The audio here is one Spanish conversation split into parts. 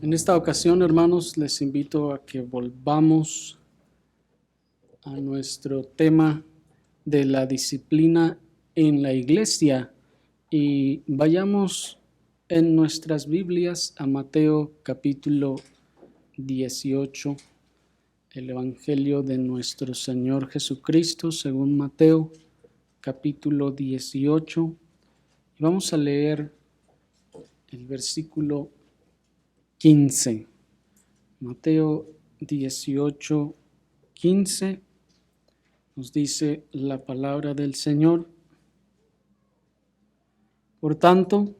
En esta ocasión, hermanos, les invito a que volvamos a nuestro tema de la disciplina en la iglesia y vayamos en nuestras Biblias a Mateo capítulo 18, el Evangelio de nuestro Señor Jesucristo según Mateo capítulo 18. Y vamos a leer el versículo 15. Mateo 18, 15 nos dice la palabra del Señor. Por tanto,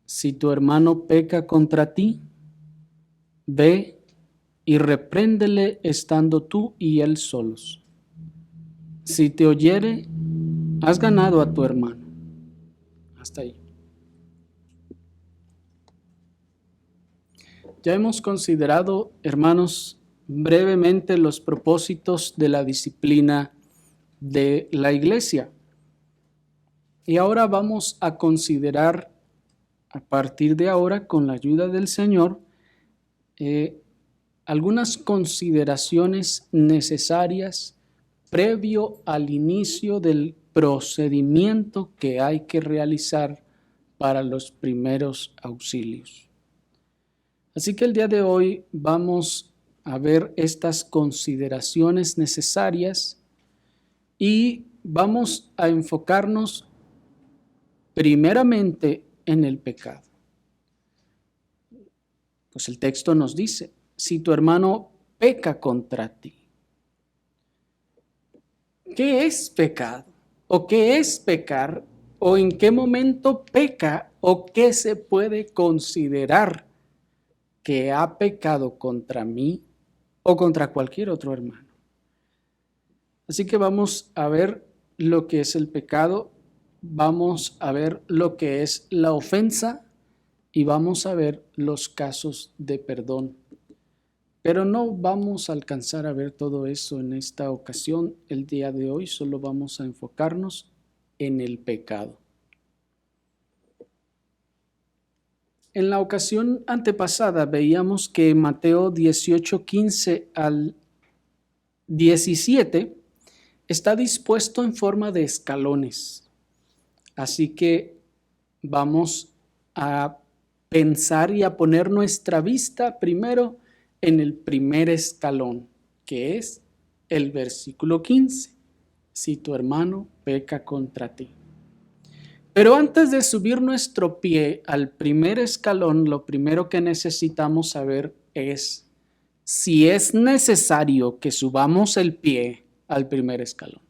si tu hermano peca contra ti, ve y repréndele estando tú y él solos. Si te oyere, has ganado a tu hermano. Hasta ahí. Ya hemos considerado, hermanos, brevemente los propósitos de la disciplina de la iglesia. Y ahora vamos a considerar, a partir de ahora, con la ayuda del Señor, algunas consideraciones necesarias previo al inicio del procedimiento que hay que realizar para los primeros auxilios. Así que el día de hoy vamos a ver estas consideraciones necesarias y vamos a enfocarnos primeramente en el pecado. Pues el texto nos dice, si tu hermano peca contra ti. ¿Qué es pecado? ¿O qué es pecar? ¿O en qué momento peca? ¿O qué se puede considerar que ha pecado contra mí o contra cualquier otro hermano? Así que vamos a ver lo que es el pecado, vamos a ver lo que es la ofensa y vamos a ver los casos de perdón. Pero no vamos a alcanzar a ver todo eso en esta ocasión. El día de hoy solo vamos a enfocarnos en el pecado. En la ocasión antepasada veíamos que Mateo 18, 15 al 17 está dispuesto en forma de escalones. Así que vamos a pensar y a poner nuestra vista primero en el primer escalón, que es el versículo 15. Si tu hermano peca contra ti. Pero antes de subir nuestro pie al primer escalón, lo primero que necesitamos saber es si es necesario que subamos el pie al primer escalón.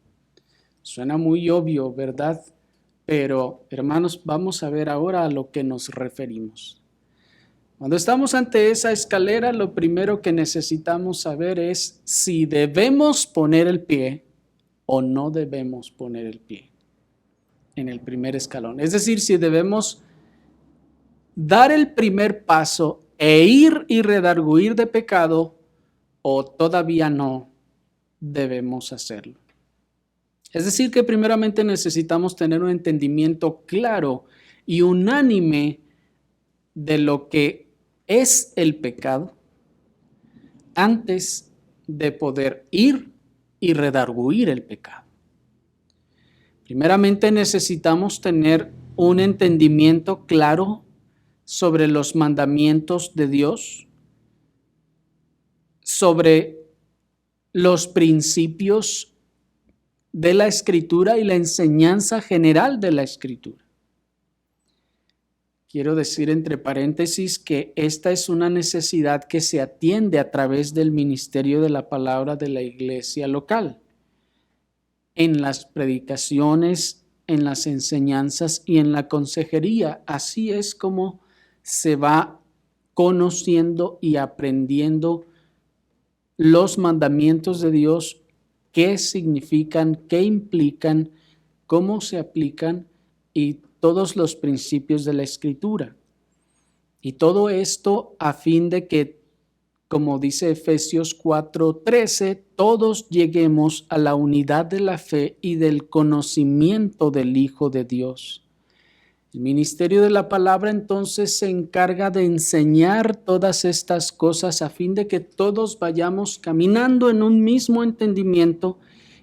Suena muy obvio, ¿verdad? Pero, hermanos, vamos a ver ahora a lo que nos referimos. Cuando estamos ante esa escalera, lo primero que necesitamos saber es si debemos poner el pie o no debemos poner el pie en el primer escalón. Es decir, si debemos dar el primer paso e ir y redarguir de pecado o todavía no debemos hacerlo. Es decir, que primeramente necesitamos tener un entendimiento claro y unánime de lo que es el pecado antes de poder ir y redarguir el pecado. Primeramente necesitamos tener un entendimiento claro sobre los mandamientos de Dios, sobre los principios de la Escritura y la enseñanza general de la Escritura. Quiero decir entre paréntesis que esta es una necesidad que se atiende a través del ministerio de la palabra de la iglesia local, en las predicaciones, en las enseñanzas y en la consejería. Así es como se va conociendo y aprendiendo los mandamientos de Dios, qué significan, qué implican, cómo se aplican y todos los principios de la Escritura. Y todo esto a fin de que, como dice Efesios 4:13, todos lleguemos a la unidad de la fe y del conocimiento del Hijo de Dios. El ministerio de la palabra entonces se encarga de enseñar todas estas cosas a fin de que todos vayamos caminando en un mismo entendimiento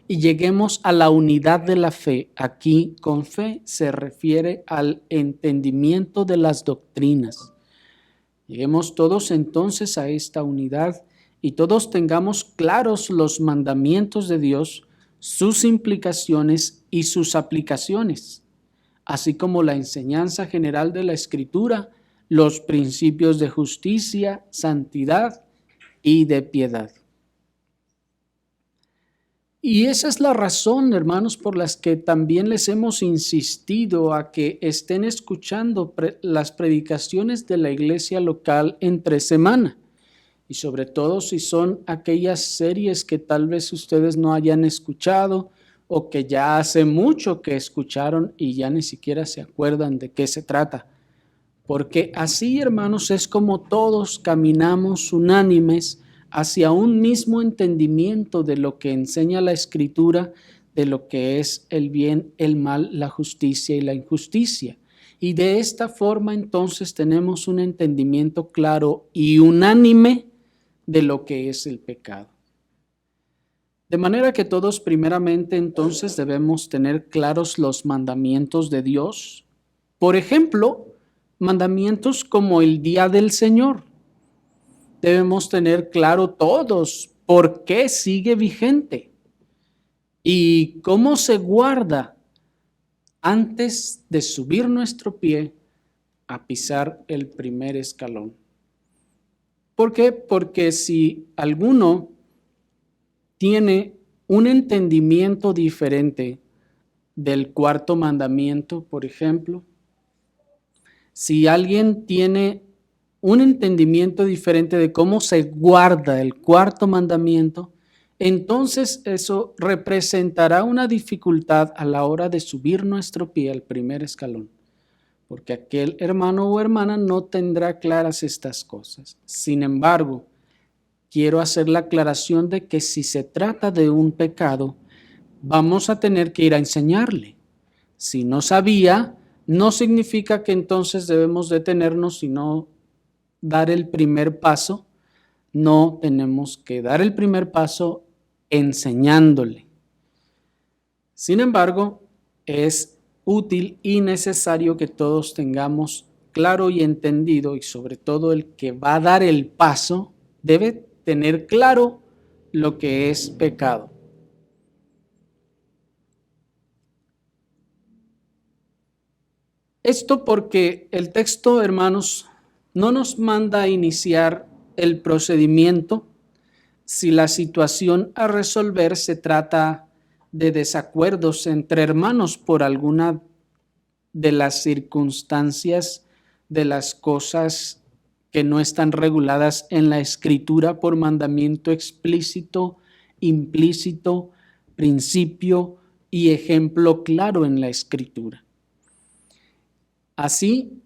y lleguemos a la unidad de la fe. Aquí con fe se refiere al entendimiento de las doctrinas. Lleguemos todos entonces a esta unidad y todos tengamos claros los mandamientos de Dios, sus implicaciones y sus aplicaciones, así como la enseñanza general de la Escritura, los principios de justicia, santidad y de piedad. Y esa es la razón, hermanos, por las que también les hemos insistido a que estén escuchando las predicaciones de la iglesia local entre semana. Y sobre todo si son aquellas series que tal vez ustedes no hayan escuchado o que ya hace mucho que escucharon y ya ni siquiera se acuerdan de qué se trata. Porque así, hermanos, es como todos caminamos unánimes hacia un mismo entendimiento de lo que enseña la Escritura, de lo que es el bien, el mal, la justicia y la injusticia. Y de esta forma entonces tenemos un entendimiento claro y unánime de lo que es el pecado. De manera que todos primeramente entonces debemos tener claros los mandamientos de Dios. Por ejemplo, mandamientos como el día del Señor. Debemos tener claro todos por qué sigue vigente y cómo se guarda antes de subir nuestro pie a pisar el primer escalón. ¿Por qué? Porque si alguno tiene un entendimiento diferente del cuarto mandamiento, por ejemplo, si alguien tiene un entendimiento diferente de cómo se guarda el cuarto mandamiento, entonces eso representará una dificultad a la hora de subir nuestro pie al primer escalón, porque aquel hermano o hermana no tendrá claras estas cosas. Sin embargo, quiero hacer la aclaración de que si se trata de un pecado, vamos a tener que ir a enseñarle. Si no sabía, no significa que entonces debemos detenernos y no dar el primer paso. No, tenemos que dar el primer paso enseñándole. Sin embargo, es útil y necesario que todos tengamos claro y entendido, y sobre todo el que va a dar el paso debe tener claro lo que es pecado. Esto porque el texto, hermanos, no nos manda a iniciar el procedimiento si la situación a resolver se trata de desacuerdos entre hermanos por alguna de las circunstancias de las cosas que no están reguladas en la Escritura por mandamiento explícito, implícito, principio y ejemplo claro en la Escritura. Así,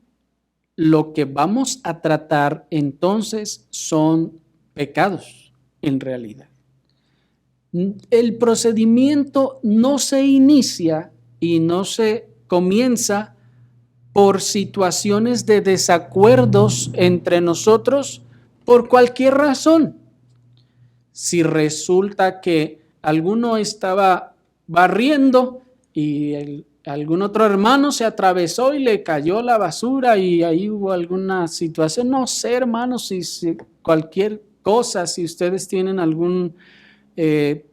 lo que vamos a tratar entonces son pecados en realidad. El procedimiento no se inicia y no se comienza por situaciones de desacuerdos entre nosotros por cualquier razón. Si resulta que alguno estaba barriendo y algún otro hermano se atravesó y le cayó la basura y ahí hubo alguna situación, no sé, hermanos, si cualquier cosa, si ustedes tienen algún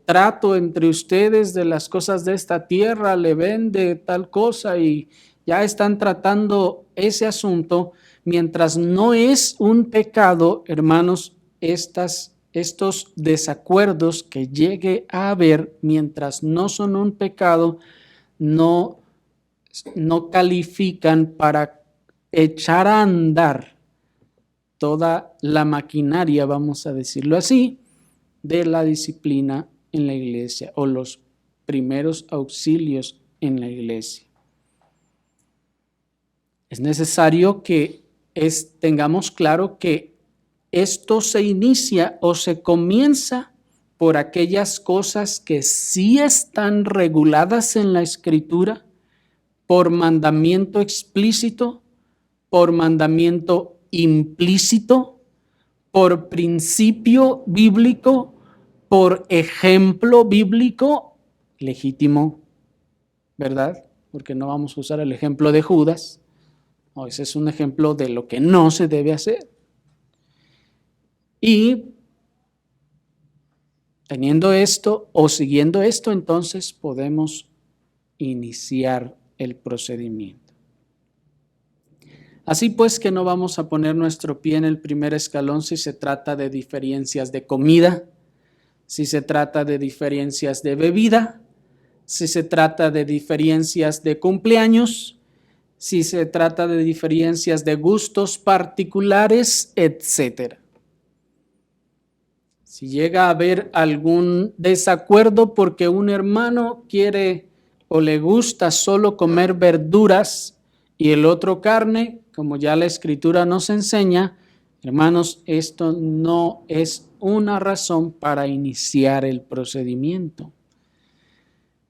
trato entre ustedes de las cosas de esta tierra, le vende tal cosa y ya están tratando ese asunto, mientras no es un pecado, hermanos, estos desacuerdos que llegue a haber, mientras no son un pecado, no califican para echar a andar toda la maquinaria, vamos a decirlo así, de la disciplina en la iglesia o los primeros auxilios en la iglesia. Es necesario que tengamos claro que esto se inicia o se comienza por aquellas cosas que sí están reguladas en la Escritura, por mandamiento explícito, por mandamiento implícito, por principio bíblico, por ejemplo bíblico, legítimo, ¿verdad? Porque no vamos a usar el ejemplo de Judas. No, ese es un ejemplo de lo que no se debe hacer. Y teniendo esto o siguiendo esto, entonces podemos iniciar el procedimiento. Así pues que no vamos a poner nuestro pie en el primer escalón si se trata de diferencias de comida, si se trata de diferencias de bebida, si se trata de diferencias de cumpleaños, si se trata de diferencias de gustos particulares, etc. Si llega a haber algún desacuerdo porque un hermano quiere o le gusta solo comer verduras y el otro carne, como ya la Escritura nos enseña, hermanos, esto no es una razón para iniciar el procedimiento.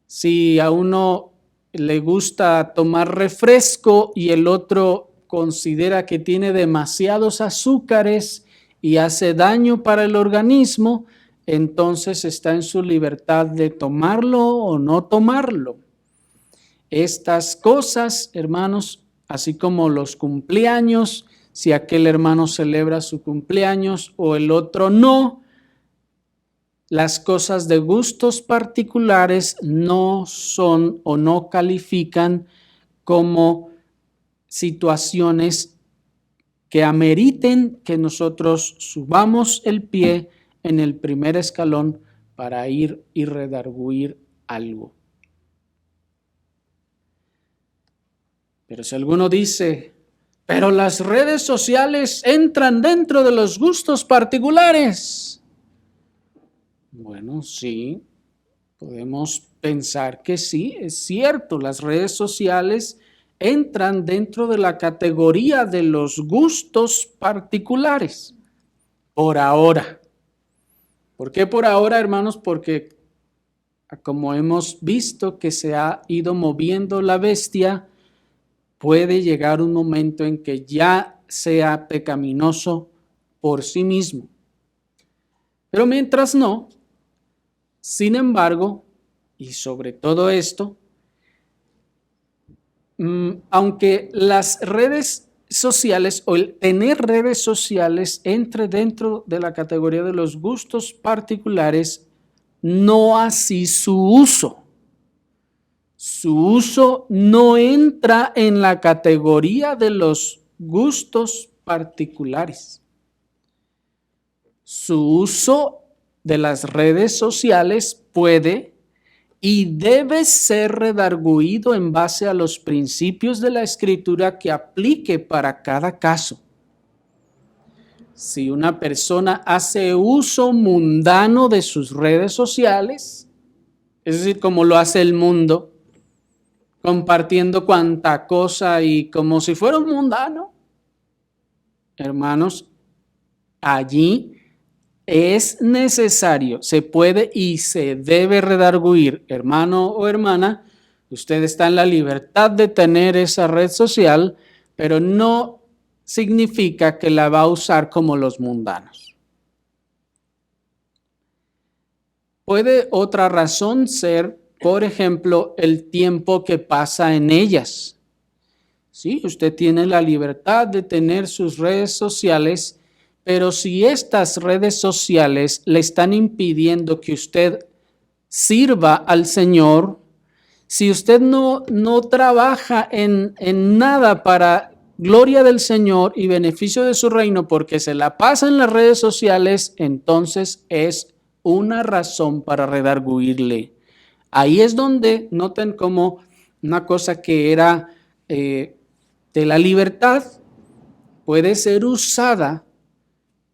Si a uno le gusta tomar refresco y el otro considera que tiene demasiados azúcares y hace daño para el organismo, entonces está en su libertad de tomarlo o no tomarlo. Estas cosas, hermanos, así como los cumpleaños, si aquel hermano celebra su cumpleaños o el otro no, las cosas de gustos particulares no son o no califican como situaciones que ameriten que nosotros subamos el pie en el primer escalón para ir y redarguir algo. Pero si alguno dice, pero las redes sociales entran dentro de los gustos particulares. Bueno, sí, podemos pensar que sí, es cierto, las redes sociales entran dentro de la categoría de los gustos particulares, por ahora. ¿Por qué por ahora, hermanos? Porque como hemos visto que se ha ido moviendo la bestia, puede llegar un momento en que ya sea pecaminoso por sí mismo. Pero mientras no, sin embargo, y sobre todo esto, aunque las redes sociales o el tener redes sociales entre dentro de la categoría de los gustos particulares, no así su uso. Su uso no entra en la categoría de los gustos particulares. Su uso de las redes sociales puede y debe ser redarguido en base a los principios de la Escritura que aplique para cada caso. Si una persona hace uso mundano de sus redes sociales, es decir, como lo hace el mundo, compartiendo cuanta cosa y como si fuera un mundano, hermanos, allí es necesario, se puede y se debe redarguir, hermano o hermana, usted está en la libertad de tener esa red social, pero no significa que la va a usar como los mundanos. Puede otra razón ser, por ejemplo, el tiempo que pasa en ellas. Sí, usted tiene la libertad de tener sus redes sociales, pero si estas redes sociales le están impidiendo que usted sirva al Señor, si usted no trabaja en nada para gloria del Señor y beneficio de su reino porque se la pasa en las redes sociales, entonces es una razón para redarguirle. Ahí es donde noten como una cosa que era de la libertad puede ser usada.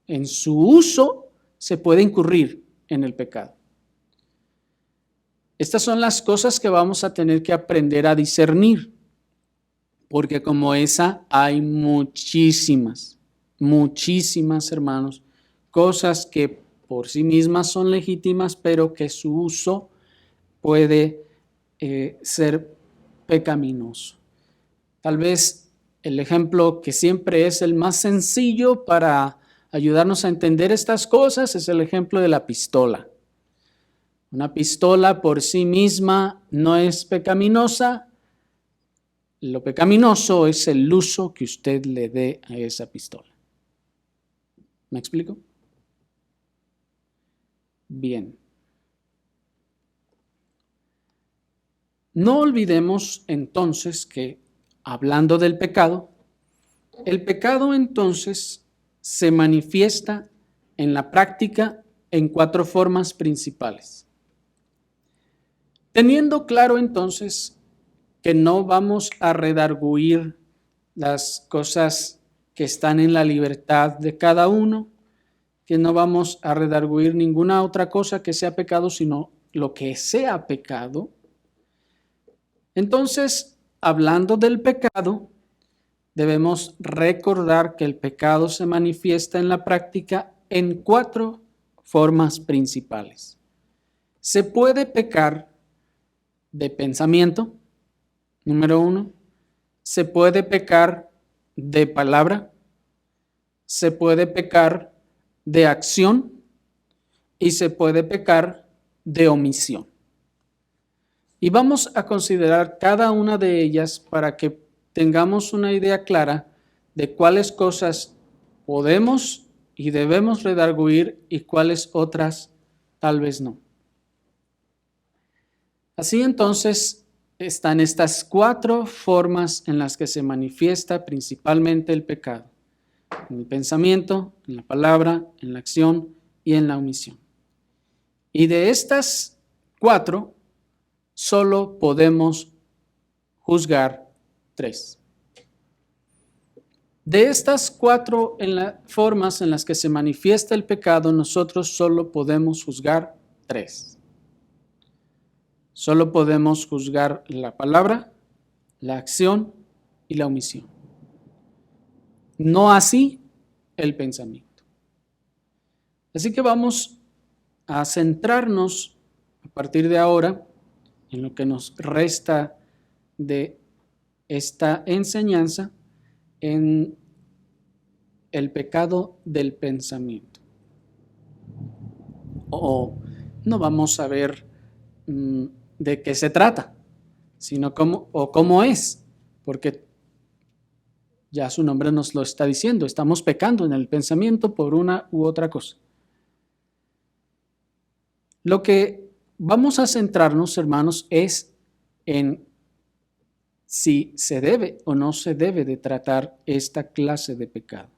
En su uso se puede incurrir en el pecado. Estas son las cosas que vamos a tener que aprender a discernir, porque como esa hay muchísimas, hermanos, cosas que por sí mismas son legítimas, pero que su uso puede ser pecaminoso. Tal vez el ejemplo que siempre es el más sencillo para ayudarnos a entender estas cosas es el ejemplo de la pistola. Una pistola por sí misma no es pecaminosa. Lo pecaminoso es el uso que usted le dé a esa pistola. ¿Me explico? Bien. No olvidemos entonces que, hablando del pecado, el pecado entonces se manifiesta en la práctica en 4 formas principales. Teniendo claro entonces que no vamos a redarguir las cosas que están en la libertad de cada uno, que no vamos a redarguir ninguna otra cosa que sea pecado, sino lo que sea pecado. Entonces, hablando del pecado, debemos recordar que el pecado se manifiesta en la práctica en 4 formas principales. Se puede pecar de pensamiento, número 1. Se puede pecar de palabra. Se puede pecar de acción. Y se puede pecar de omisión. Y vamos a considerar cada una de ellas para que tengamos una idea clara de cuáles cosas podemos y debemos redarguir y cuáles otras tal vez no. Así entonces están estas 4 formas en las que se manifiesta principalmente el pecado: en el pensamiento, en la palabra, en la acción y en la omisión. Y de estas 4, solo podemos juzgar 3. De estas 4 formas en las que se manifiesta el pecado, nosotros solo podemos juzgar 3. Solo podemos juzgar la palabra, la acción y la omisión. No así el pensamiento. Así que vamos a centrarnos a partir de ahora en lo que nos resta de esta enseñanza, en el pecado del pensamiento. No vamos a ver de qué se trata, sino cómo es, porque ya su nombre nos lo está diciendo, estamos pecando en el pensamiento por una u otra cosa. Lo que vamos a centrarnos, hermanos, es en si se debe o no se debe de tratar esta clase de pecado.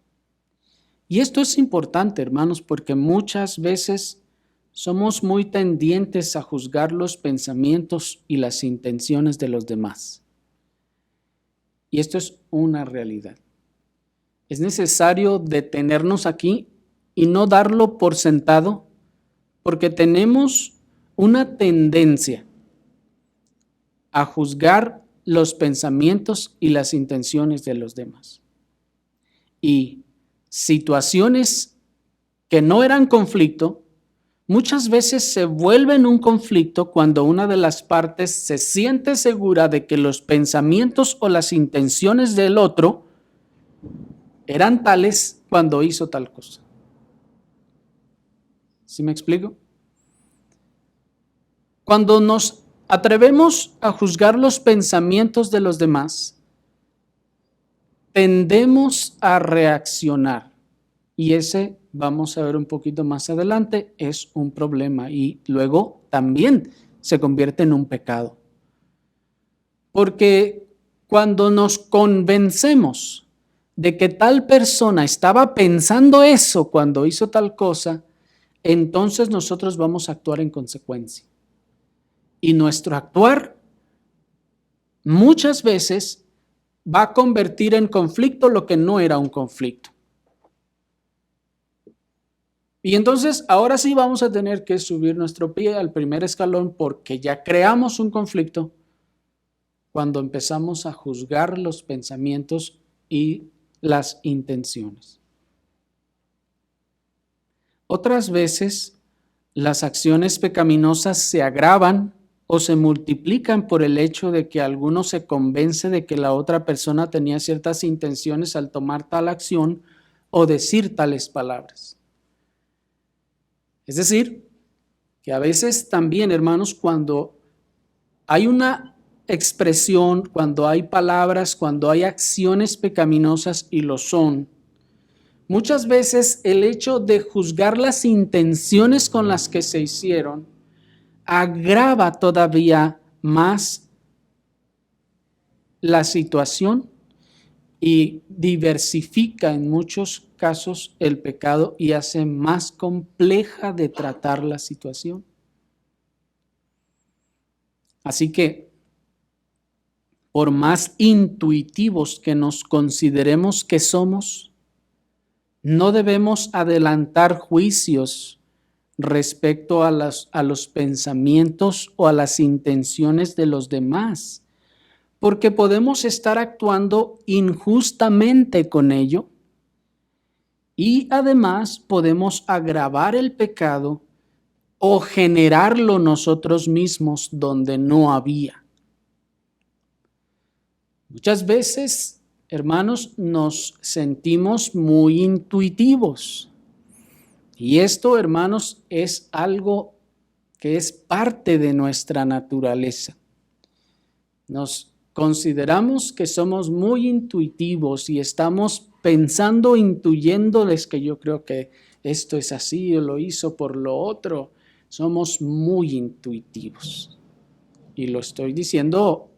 Y esto es importante, hermanos, porque muchas veces somos muy tendientes a juzgar los pensamientos y las intenciones de los demás. Y esto es una realidad. Es necesario detenernos aquí y no darlo por sentado, porque tenemos una tendencia a juzgar los pensamientos y las intenciones de los demás. Y situaciones que no eran conflicto, muchas veces se vuelven un conflicto cuando una de las partes se siente segura de que los pensamientos o las intenciones del otro eran tales cuando hizo tal cosa. ¿Sí me explico? Cuando nos atrevemos a juzgar los pensamientos de los demás, tendemos a reaccionar. Y ese, vamos a ver un poquito más adelante, es un problema y luego también se convierte en un pecado. Porque cuando nos convencemos de que tal persona estaba pensando eso cuando hizo tal cosa, entonces nosotros vamos a actuar en consecuencia. Y nuestro actuar muchas veces va a convertir en conflicto lo que no era un conflicto. Y entonces ahora sí vamos a tener que subir nuestro pie al primer escalón porque ya creamos un conflicto cuando empezamos a juzgar los pensamientos y las intenciones. Otras veces las acciones pecaminosas se agravan o se multiplican por el hecho de que alguno se convence de que la otra persona tenía ciertas intenciones al tomar tal acción o decir tales palabras. Es decir, que a veces también, hermanos, cuando hay una expresión, cuando hay palabras, cuando hay acciones pecaminosas, y lo son, muchas veces el hecho de juzgar las intenciones con las que se hicieron agrava todavía más la situación y diversifica en muchos casos el pecado y hace más compleja de tratar la situación. Así que, por más intuitivos que nos consideremos que somos, no debemos adelantar juicios respecto a los pensamientos o a las intenciones de los demás, porque podemos estar actuando injustamente con ello y además podemos agravar el pecado o generarlo nosotros mismos donde no había. Muchas veces, hermanos, nos sentimos muy intuitivos. Y esto, hermanos, es algo que es parte de nuestra naturaleza. Nos consideramos que somos muy intuitivos y estamos pensando, intuyéndoles que yo creo que esto es así o lo hizo por lo otro. Somos muy intuitivos. Y lo estoy diciendo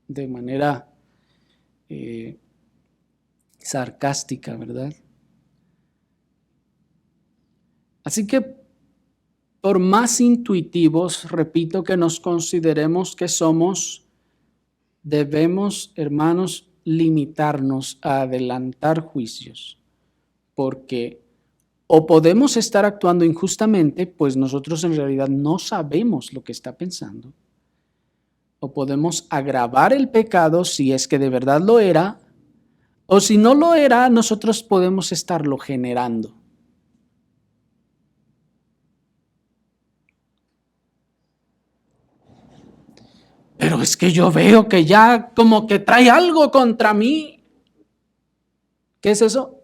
de manera sarcástica, ¿verdad? Así que por más intuitivos, repito, que nos consideremos que somos, debemos, hermanos, limitarnos a adelantar juicios, porque o podemos estar actuando injustamente, pues nosotros en realidad no sabemos lo que está pensando, o podemos agravar el pecado si es que de verdad lo era, o si no lo era, nosotros podemos estarlo generando. Pero es que yo veo que ya como que trae algo contra mí. ¿Qué es eso?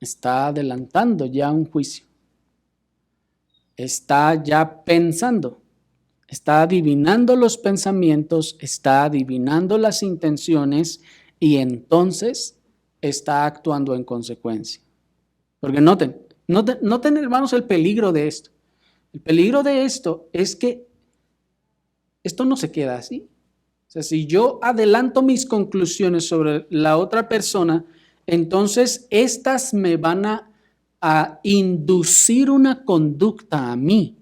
Está adelantando ya un juicio. Está ya pensando. Está adivinando los pensamientos, está adivinando las intenciones y entonces está actuando en consecuencia. Porque noten, hermanos, el peligro de esto. El peligro de esto es que esto no se queda así. O sea, si yo adelanto mis conclusiones sobre la otra persona, entonces estas me van a inducir una conducta a mí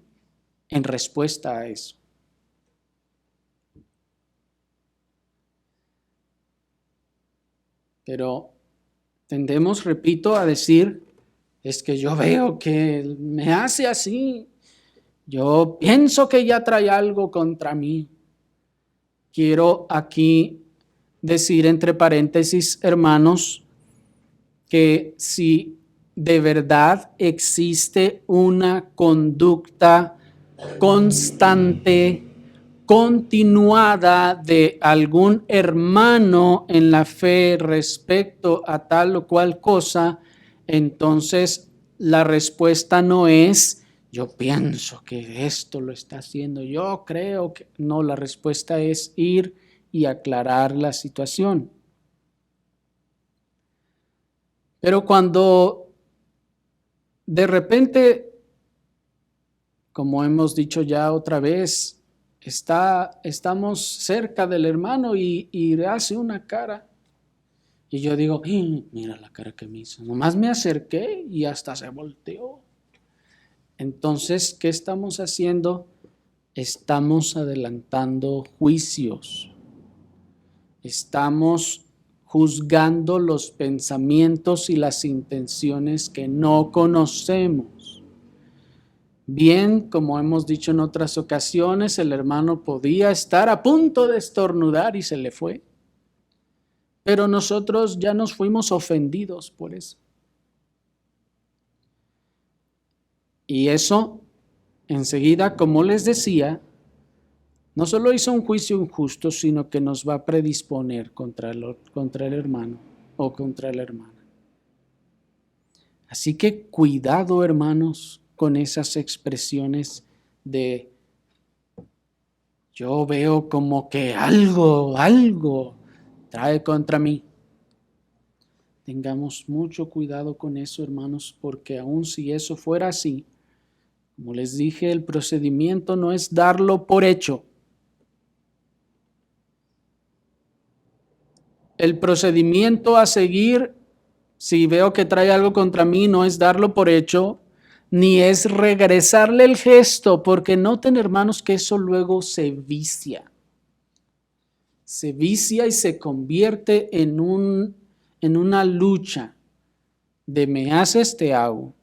en respuesta a eso. Pero tendemos, repito, a decir, es que yo veo que me hace así, yo pienso que ya trae algo contra mí. Quiero aquí decir entre paréntesis, hermanos, que si de verdad existe una conducta constante, continuada de algún hermano en la fe respecto a tal o cual cosa, entonces la respuesta no es yo pienso que esto lo está haciendo, yo creo que no, la respuesta es ir y aclarar la situación. Pero cuando de repente, como hemos dicho ya otra vez, estamos cerca del hermano y hace una cara. Y yo digo, mira la cara que me hizo. Nomás me acerqué y hasta se volteó. Entonces, ¿qué estamos haciendo? Estamos adelantando juicios. Estamos juzgando los pensamientos y las intenciones que no conocemos. Bien, como hemos dicho en otras ocasiones, el hermano podía estar a punto de estornudar y se le fue. Pero nosotros ya nos fuimos ofendidos por eso. Y eso, enseguida, como les decía, no solo hizo un juicio injusto, sino que nos va a predisponer contra el hermano o contra la hermana. Así que cuidado, hermanos, con esas expresiones de yo veo como que algo trae contra mí. Tengamos mucho cuidado con eso, hermanos, porque aun si eso fuera así, como les dije, el procedimiento no es darlo por hecho. El procedimiento a seguir, si veo que trae algo contra mí, no es darlo por hecho, ni es regresarle el gesto, porque noten, hermanos, que eso luego se vicia. Se vicia y se convierte en una lucha de me haces, te hago.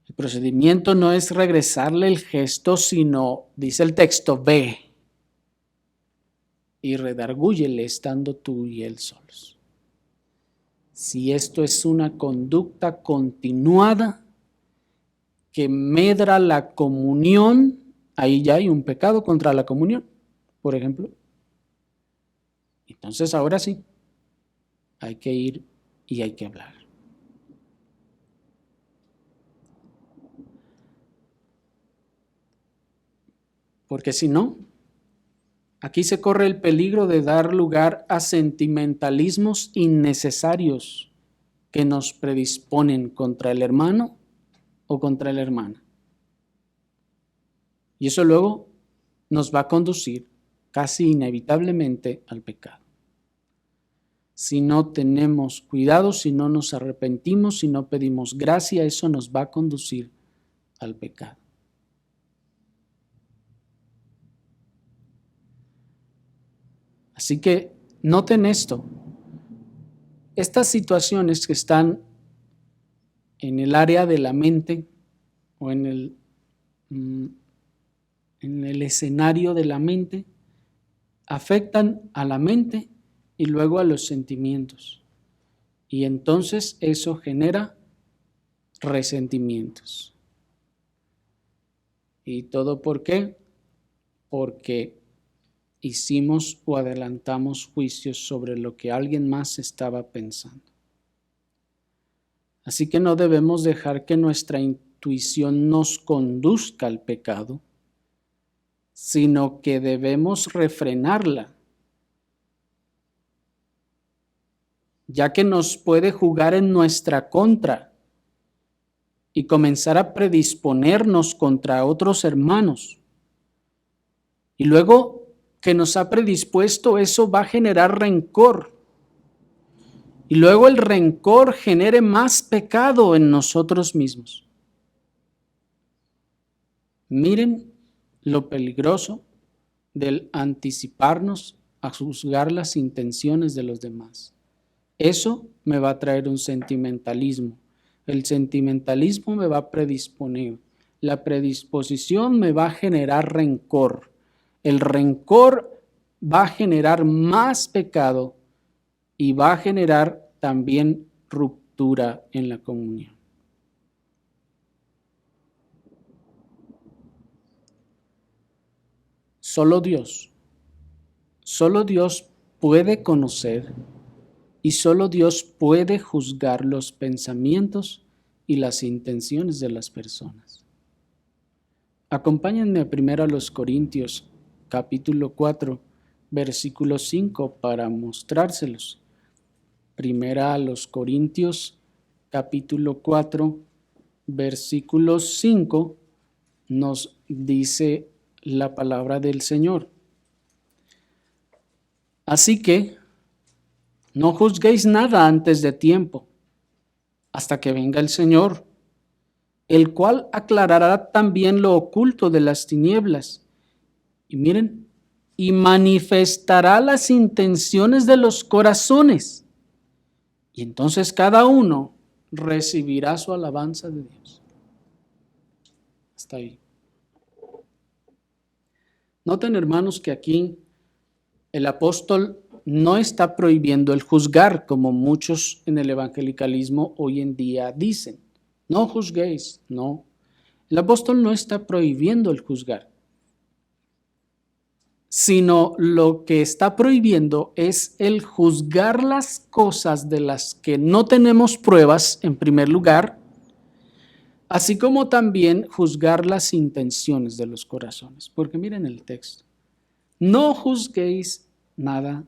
El procedimiento no es regresarle el gesto, sino, dice el texto, ve y redargúyele estando tú y él solos. Si esto es una conducta continuada que medra la comunión, ahí ya hay un pecado contra la comunión, por ejemplo. Entonces ahora sí, hay que ir y hay que hablar. Porque si no, aquí se corre el peligro de dar lugar a sentimentalismos innecesarios que nos predisponen contra el hermano o contra la hermana. Y eso luego nos va a conducir casi inevitablemente al pecado. Si no tenemos cuidado, si no nos arrepentimos, si no pedimos gracia, eso nos va a conducir al pecado. Así que noten esto. Estas situaciones que están en el área de la mente o en el escenario de la mente afectan a la mente y luego a los sentimientos. Y entonces eso genera resentimientos. ¿Y todo por qué? Porque hicimos o adelantamos juicios sobre lo que alguien más estaba pensando. Así que no debemos dejar que nuestra intuición nos conduzca al pecado, sino que debemos refrenarla, ya que nos puede jugar en nuestra contra y comenzar a predisponernos contra otros hermanos. Y luego que nos ha predispuesto, eso va a generar rencor. Y luego el rencor genere más pecado en nosotros mismos. Miren lo peligroso del anticiparnos a juzgar las intenciones de los demás. Eso me va a traer un sentimentalismo. El sentimentalismo me va a predisponer. La predisposición me va a generar rencor. El rencor va a generar más pecado y va a generar también ruptura en la comunión. Solo Dios puede conocer y solo Dios puede juzgar los pensamientos y las intenciones de las personas. Acompáñenme primero a los Corintios, capítulo 4, versículo 5, para mostrárselos. Primera a los Corintios, capítulo 4, versículo 5, nos dice la palabra del Señor. Así que no juzguéis nada antes de tiempo, hasta que venga el Señor, el cual aclarará también lo oculto de las tinieblas. Y miren, y manifestará las intenciones de los corazones. Y entonces cada uno recibirá su alabanza de Dios. Hasta ahí. Noten, hermanos, que aquí el apóstol no está prohibiendo el juzgar, como muchos en el evangelicalismo hoy en día dicen. No juzguéis, no. El apóstol no está prohibiendo el juzgar, sino lo que está prohibiendo es el juzgar las cosas de las que no tenemos pruebas, en primer lugar, así como también juzgar las intenciones de los corazones. Porque miren el texto, no juzguéis nada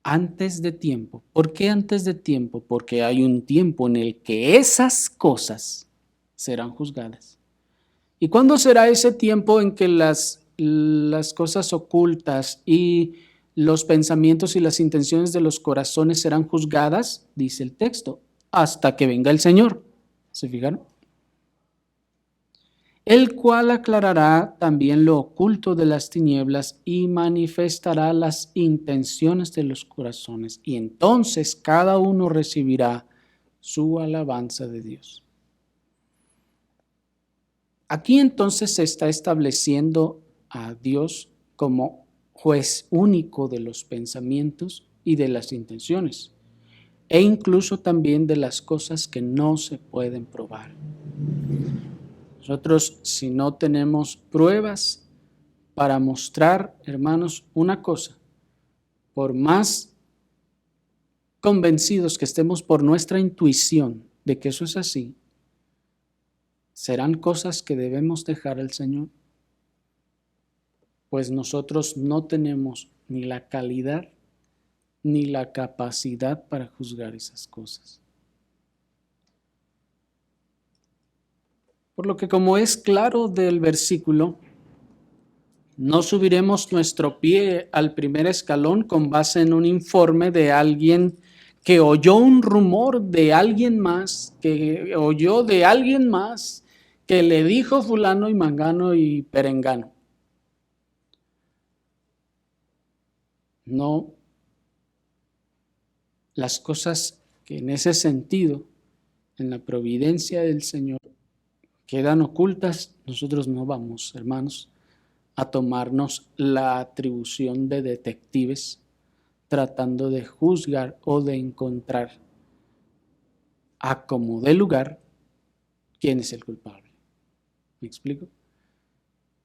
antes de tiempo. ¿Por qué antes de tiempo? Porque hay un tiempo en el que esas cosas serán juzgadas. ¿Y cuándo será ese tiempo en que las cosas ocultas y los pensamientos y las intenciones de los corazones serán juzgadas? Dice el texto, hasta que venga el Señor. ¿Se fijaron? El cual aclarará también lo oculto de las tinieblas y manifestará las intenciones de los corazones. Y entonces cada uno recibirá su alabanza de Dios. Aquí entonces se está estableciendo a Dios como juez único de los pensamientos y de las intenciones, e incluso también de las cosas que no se pueden probar. Nosotros, si no tenemos pruebas para mostrar, hermanos, una cosa, por más convencidos que estemos por nuestra intuición de que eso es así, serán cosas que debemos dejar al Señor, pues nosotros no tenemos ni la calidad ni la capacidad para juzgar esas cosas. Por lo que, como es claro del versículo, no subiremos nuestro pie al primer escalón con base en un informe de alguien que oyó un rumor de alguien más, que oyó de alguien más, que le dijo fulano y mangano y perengano. No, las cosas que en ese sentido, en la providencia del Señor, quedan ocultas, nosotros no vamos, hermanos, a tomarnos la atribución de detectives tratando de juzgar o de encontrar a como dé lugar quién es el culpable. ¿Me explico?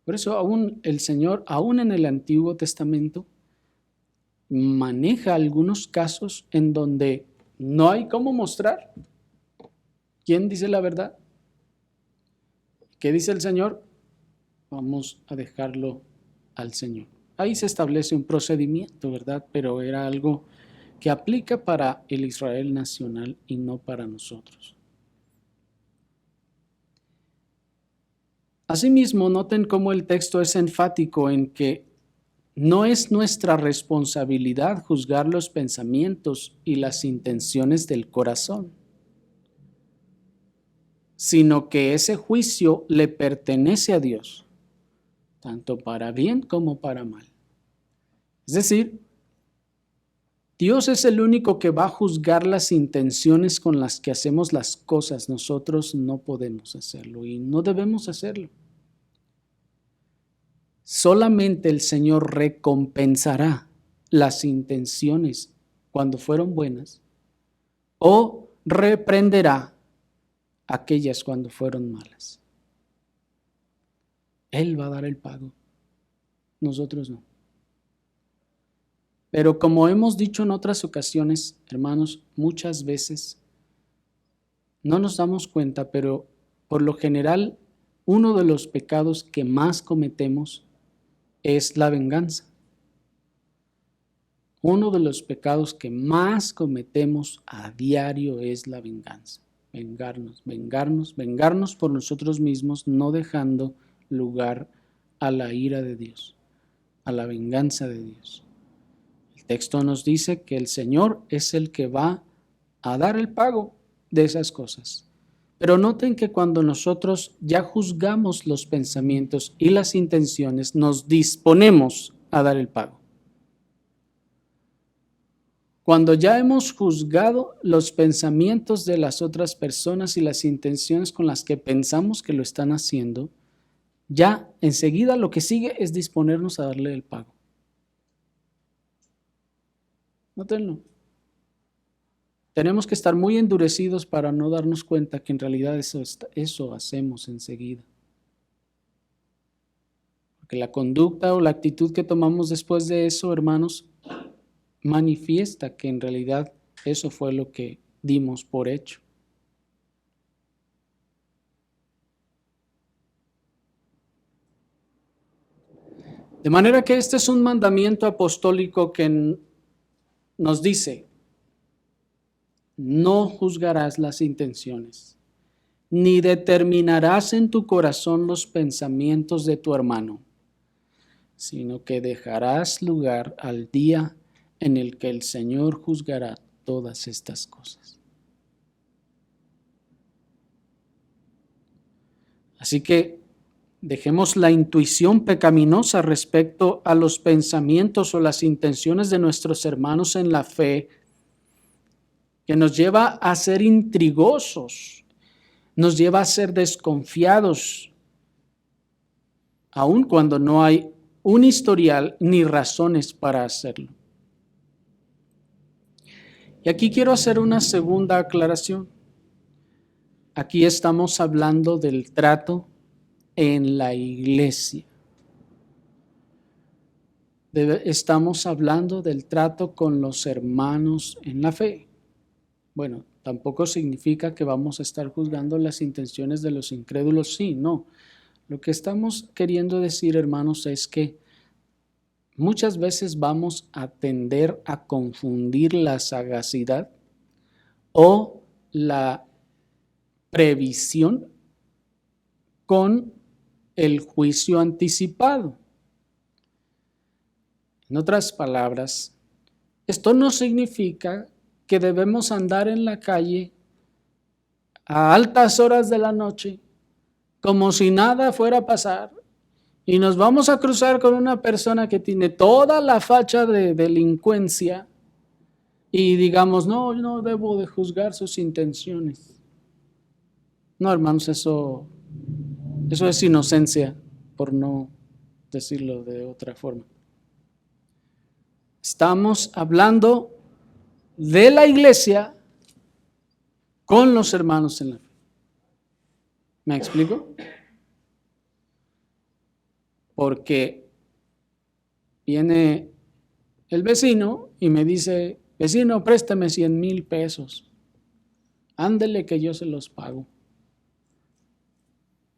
Por eso aún el Señor, aún en el Antiguo Testamento, maneja algunos casos en donde no hay cómo mostrar quién dice la verdad. ¿Qué dice el Señor? Vamos a dejarlo al Señor. Ahí se establece un procedimiento, ¿verdad? Pero era algo que aplica para el Israel nacional y no para nosotros. Asimismo, noten cómo el texto es enfático en que no es nuestra responsabilidad juzgar los pensamientos y las intenciones del corazón, sino que ese juicio le pertenece a Dios, tanto para bien como para mal. Es decir, Dios es el único que va a juzgar las intenciones con las que hacemos las cosas. Nosotros no podemos hacerlo y no debemos hacerlo. Solamente el Señor recompensará las intenciones cuando fueron buenas o reprenderá aquellas cuando fueron malas. Él va a dar el pago, nosotros no. Pero como hemos dicho en otras ocasiones, hermanos, muchas veces no nos damos cuenta, pero por lo general uno de los pecados que más cometemos es la venganza. Uno de los pecados que más cometemos a diario es la venganza. Vengarnos por nosotros mismos, no dejando lugar a la ira de Dios, a la venganza de Dios. El texto nos dice que el Señor es el que va a dar el pago de esas cosas. Pero noten que cuando nosotros ya juzgamos los pensamientos y las intenciones, nos disponemos a dar el pago. Cuando ya hemos juzgado los pensamientos de las otras personas y las intenciones con las que pensamos que lo están haciendo, ya enseguida lo que sigue es disponernos a darle el pago. Nótenlo. Tenemos que estar muy endurecidos para no darnos cuenta que en realidad eso hacemos enseguida. Porque la conducta o la actitud que tomamos después de eso, hermanos, manifiesta que en realidad eso fue lo que dimos por hecho. De manera que este es un mandamiento apostólico que nos dice: no juzgarás las intenciones, ni determinarás en tu corazón los pensamientos de tu hermano, sino que dejarás lugar al día en el que el Señor juzgará todas estas cosas. Así que dejemos la intuición pecaminosa respecto a los pensamientos o las intenciones de nuestros hermanos en la fe, que nos lleva a ser intrigosos, nos lleva a ser desconfiados, aun cuando no hay un historial ni razones para hacerlo. Y aquí quiero hacer una segunda aclaración. Aquí estamos hablando del trato en la iglesia. Estamos hablando del trato con los hermanos en la fe. Bueno, tampoco significa que vamos a estar juzgando las intenciones de los incrédulos, sí, no. Lo que estamos queriendo decir, hermanos, es que muchas veces vamos a tender a confundir la sagacidad o la previsión con el juicio anticipado. En otras palabras, esto no significa que debemos andar en la calle a altas horas de la noche como si nada fuera a pasar y nos vamos a cruzar con una persona que tiene toda la facha de delincuencia y digamos, no, yo no debo de juzgar sus intenciones. No, hermanos, eso es inocencia, por no decirlo de otra forma. Estamos hablando de la iglesia con los hermanos en la fe. ¿Me explico? Porque viene el vecino y me dice: vecino, préstame 100,000 pesos. Ándele que yo se los pago.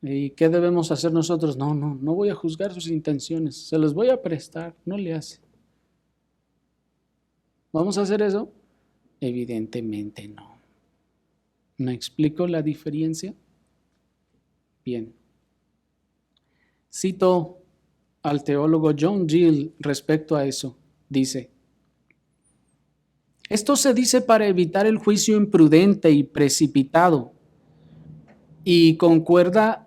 ¿Y qué debemos hacer nosotros? No voy a juzgar sus intenciones. Se los voy a prestar, no le hace. ¿Vamos a hacer eso? Evidentemente no. ¿Me explico la diferencia? Bien. Cito al teólogo John Gill respecto a eso. Dice: esto se dice para evitar el juicio imprudente y precipitado, y concuerda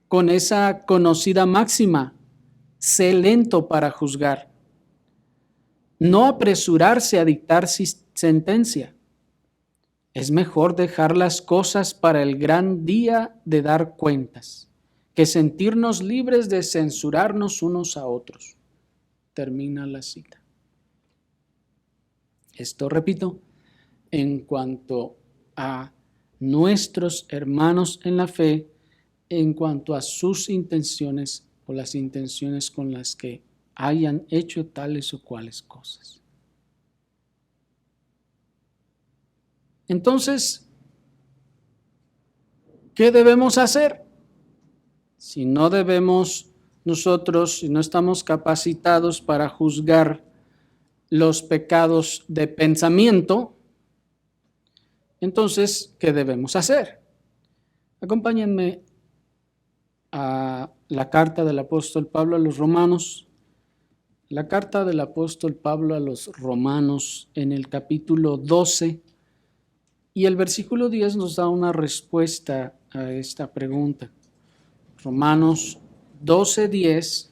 con esa conocida máxima: sé lento para juzgar. No apresurarse a dictar sentencia. Es mejor dejar las cosas para el gran día de dar cuentas, que sentirnos libres de censurarnos unos a otros. Termina la cita. Esto, repito, en cuanto a nuestros hermanos en la fe, en cuanto a sus intenciones o las intenciones con las que hayan hecho tales o cuales cosas. Entonces, ¿qué debemos hacer? Si no debemos nosotros, si no estamos capacitados para juzgar los pecados de pensamiento, entonces, ¿qué debemos hacer? Acompáñenme a la carta del apóstol Pablo a los Romanos. La carta del apóstol Pablo a los Romanos en el capítulo 12 y el versículo 10 nos da una respuesta a esta pregunta. Romanos 12:10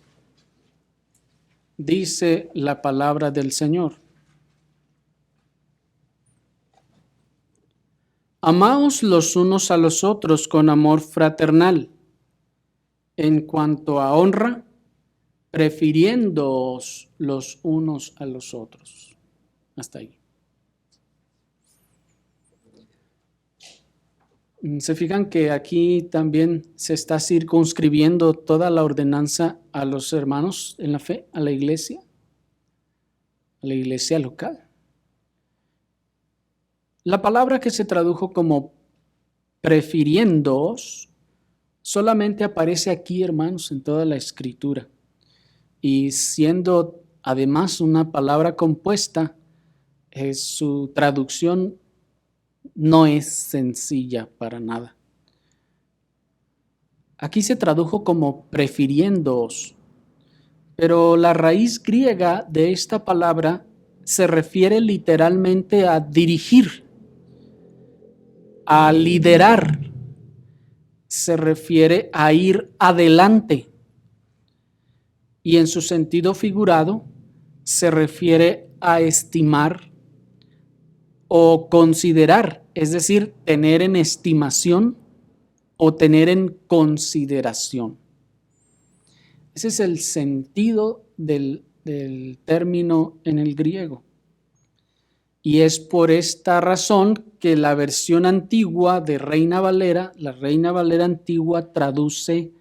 dice la palabra del Señor: amaos los unos a los otros con amor fraternal, en cuanto a honra, prefiriéndoos los unos a los otros. Hasta ahí. Se fijan que aquí también se está circunscribiendo toda la ordenanza a los hermanos en la fe, a la iglesia local. La palabra que se tradujo como prefiriéndoos solamente aparece aquí, hermanos, en toda la escritura. Y siendo además una palabra compuesta, su traducción no es sencilla para nada. Aquí se tradujo como prefiriéndoos, pero la raíz griega de esta palabra se refiere literalmente a dirigir, a liderar, se refiere a ir adelante. Y en su sentido figurado se refiere a estimar o considerar, es decir, tener en estimación o tener en consideración. Ese es el sentido del término en el griego. Y es por esta razón que la versión antigua de Reina Valera, la Reina Valera antigua traduce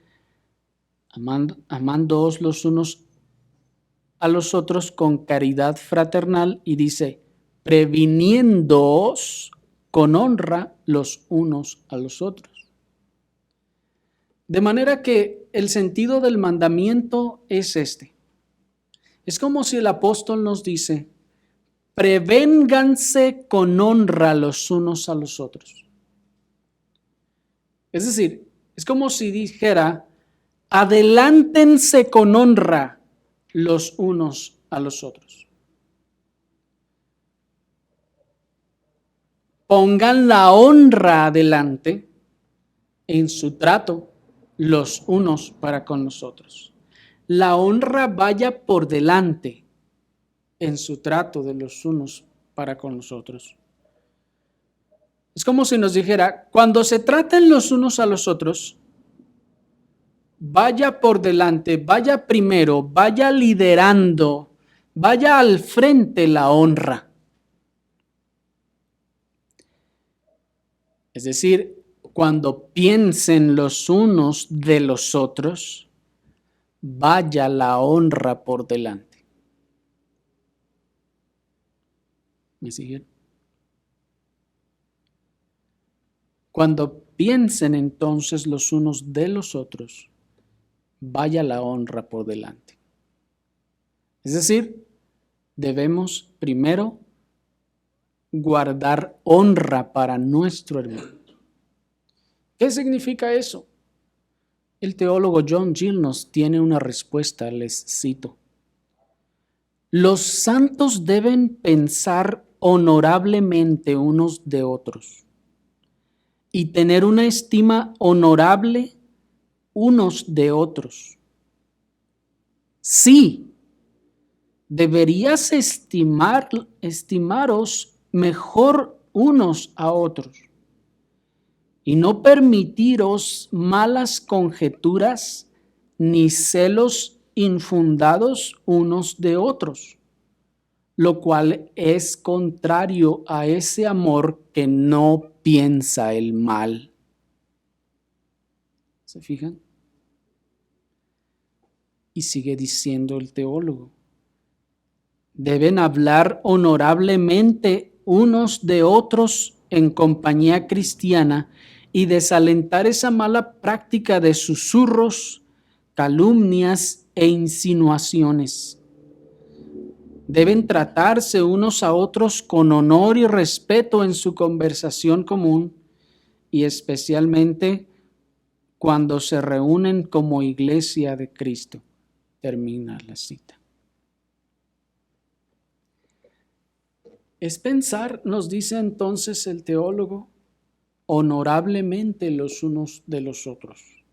amándoos los unos a los otros con caridad fraternal y dice, previniéndoos con honra los unos a los otros. De manera que el sentido del mandamiento es este. Es como si el apóstol nos dice, prevénganse con honra los unos a los otros. Es decir, es como si dijera, adelántense con honra los unos a los otros. Pongan la honra adelante en su trato los unos para con los otros. La honra vaya por delante en su trato de los unos para con los otros. Es como si nos dijera, cuando se traten los unos a los otros, vaya por delante, vaya primero, vaya liderando, vaya al frente la honra. Es decir, cuando piensen los unos de los otros, vaya la honra por delante. ¿Me siguen? Cuando piensen entonces los unos de los otros, vaya la honra por delante. Es decir, debemos primero guardar honra para nuestro hermano. ¿Qué significa eso? El teólogo John Gill nos tiene una respuesta, les cito. Los santos deben pensar honorablemente unos de otros y tener una estima honorable unos de otros. Sí, deberías estimaros mejor unos a otros y no permitiros malas conjeturas ni celos infundados unos de otros, lo cual es contrario a ese amor que no piensa el mal. ¿Se fijan? Y sigue diciendo el teólogo, deben hablar honorablemente unos de otros en compañía cristiana y desalentar esa mala práctica de susurros, calumnias e insinuaciones. Deben tratarse unos a otros con honor y respeto en su conversación común y especialmente cuando se reúnen como iglesia de Cristo. Termina la cita. Es pensar, nos dice entonces el teólogo, honorablemente los unos de los otros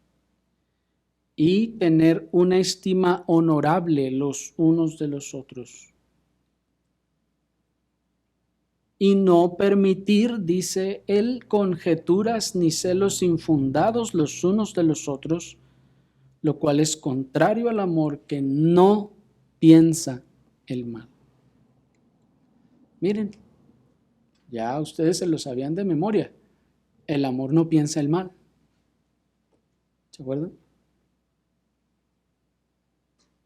y tener una estima honorable los unos de los otros. Y no permitir, dice él, conjeturas ni celos infundados los unos de los otros, lo cual es contrario al amor que no piensa el mal. Miren, ya ustedes se lo sabían de memoria. El amor no piensa el mal. ¿Se acuerdan?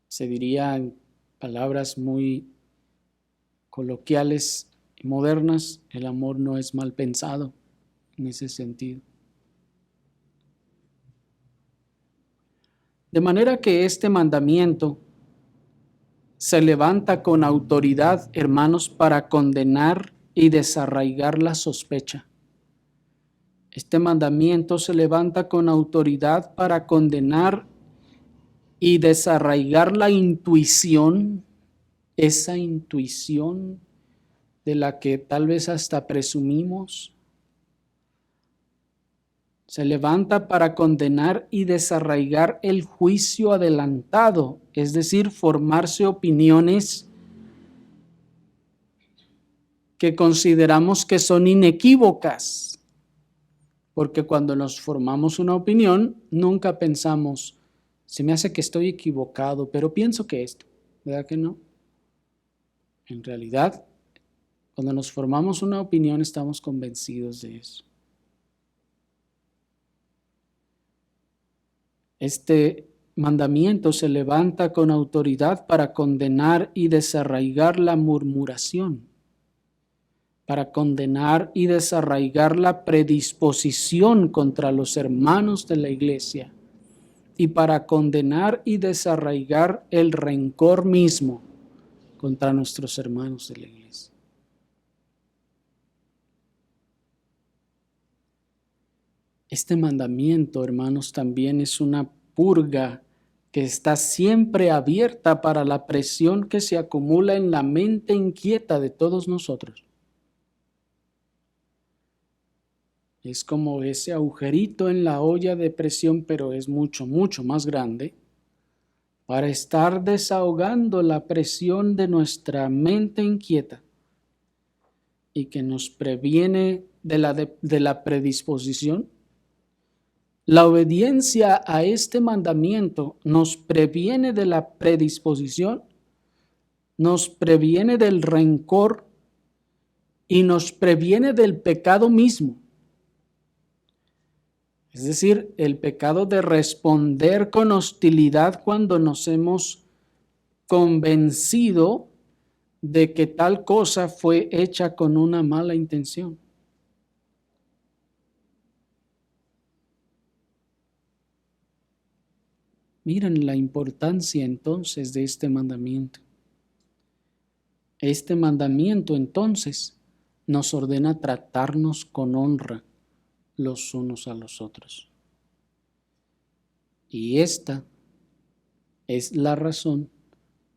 Se diría en palabras muy coloquiales y modernas, el amor no es mal pensado en ese sentido. De manera que este mandamiento se levanta con autoridad, hermanos, para condenar y desarraigar la sospecha. Este mandamiento se levanta con autoridad para condenar y desarraigar la intuición, esa intuición de la que tal vez hasta presumimos. Se levanta para condenar y desarraigar el juicio adelantado, es decir, formarse opiniones que consideramos que son inequívocas, porque cuando nos formamos una opinión, nunca pensamos, se me hace que estoy equivocado, pero pienso que esto, ¿verdad que no? En realidad, cuando nos formamos una opinión, estamos convencidos de eso. Este mandamiento se levanta con autoridad para condenar y desarraigar la murmuración, para condenar y desarraigar la predisposición contra los hermanos de la iglesia y para condenar y desarraigar el rencor mismo contra nuestros hermanos de la iglesia. Este mandamiento, hermanos, también es una purga que está siempre abierta para la presión que se acumula en la mente inquieta de todos nosotros. Es como ese agujerito en la olla de presión, pero es mucho, mucho más grande, para estar desahogando la presión de nuestra mente inquieta y que nos previene de la predisposición. La obediencia a este mandamiento nos previene de la predisposición, nos previene del rencor y nos previene del pecado mismo. Es decir, el pecado de responder con hostilidad cuando nos hemos convencido de que tal cosa fue hecha con una mala intención. Miren la importancia entonces de este mandamiento. Este mandamiento entonces nos ordena tratarnos con honra los unos a los otros. Y esta es la razón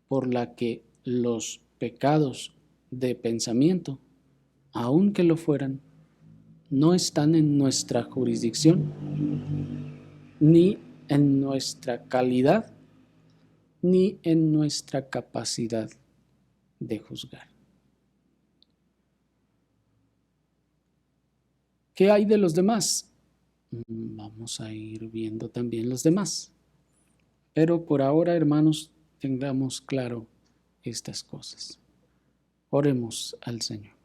por la que los pecados de pensamiento, aunque lo fueran, no están en nuestra jurisdicción, ni en nuestra calidad, ni en nuestra capacidad de juzgar. ¿Qué hay de los demás? Vamos a ir viendo también los demás. Pero por ahora, hermanos, tengamos claro estas cosas. Oremos al Señor.